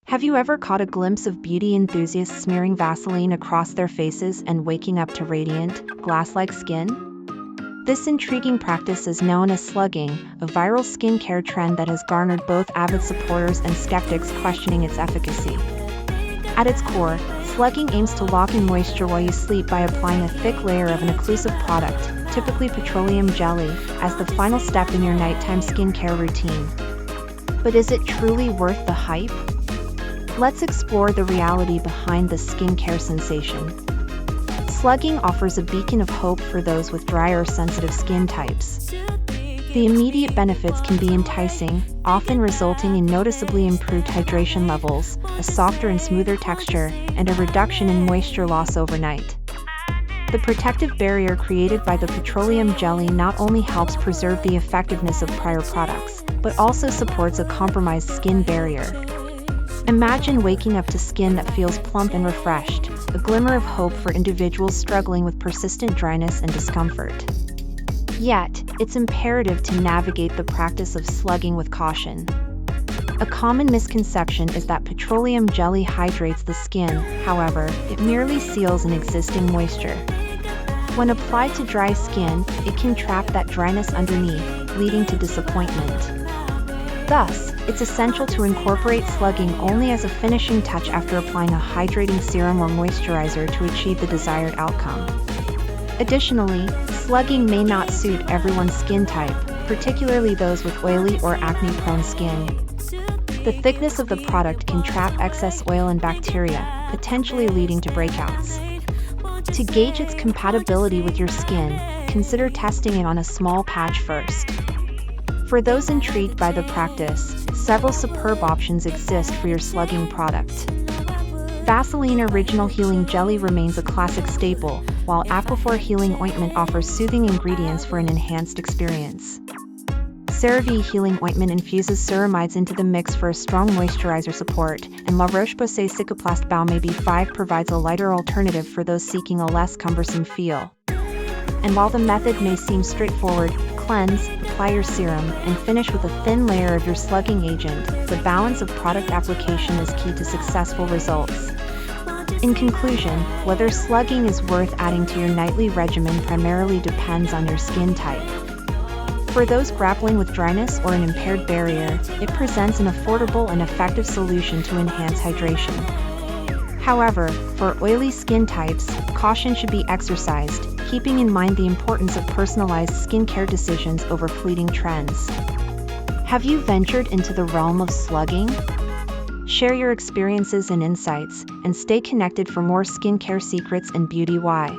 Have you ever caught a glimpse of beauty enthusiasts smearing Vaseline across their faces and waking up to radiant, glass-like skin? This intriguing practice is known as slugging, a viral skincare trend that has garnered both avid supporters and skeptics questioning its efficacy. At its core, slugging aims to lock in moisture while you sleep by applying a thick layer of an occlusive product, typically petroleum jelly, as the final step in your nighttime skincare routine. But is it truly worth the hype? Let's explore the reality behind this skincare sensation. Slugging offers a beacon of hope for those with dry or sensitive skin types. The immediate benefits can be enticing, often resulting in noticeably improved hydration levels, a softer and smoother texture, and a reduction in moisture loss overnight. The protective barrier created by the petroleum jelly not only helps preserve the effectiveness of prior products, but also supports a compromised skin barrier. Imagine waking up to skin that feels plump and refreshed, a glimmer of hope for individuals struggling with persistent dryness and discomfort. Yet, it's imperative to navigate the practice of slugging with caution. A common misconception is that petroleum jelly hydrates the skin. However, it merely seals an existing moisture. When applied to dry skin, it can trap that dryness underneath, leading to disappointment. Thus, it's essential to incorporate slugging only as a finishing touch after applying a hydrating serum or moisturizer to achieve the desired outcome. Additionally, slugging may not suit everyone's skin type, particularly those with oily or acne-prone skin. The thickness of the product can trap excess oil and bacteria, potentially leading to breakouts. To gauge its compatibility with your skin, consider testing it on a small patch first. For those intrigued by the practice, several superb options exist for your slugging product. Vaseline Original Healing Jelly remains a classic staple, while Aquaphor Healing Ointment offers soothing ingredients for an enhanced experience. CeraVe Healing Ointment infuses ceramides into the mix for a strong moisturizer support, and La Roche-Posay Cicaplast Baume AB5 provides a lighter alternative for those seeking a less cumbersome feel. And while the method may seem straightforward, cleanse, apply your serum, and finish with a thin layer of your slugging agent, the balance of product application is key to successful results. In conclusion, whether slugging is worth adding to your nightly regimen primarily depends on your skin type. For those grappling with dryness or an impaired barrier, it presents an affordable and effective solution to enhance hydration. However, for oily skin types, caution should be exercised, keeping in mind the importance of personalized skincare decisions over fleeting trends. Have you ventured into the realm of slugging? Share your experiences and insights, and stay connected for more skincare secrets and beauty why.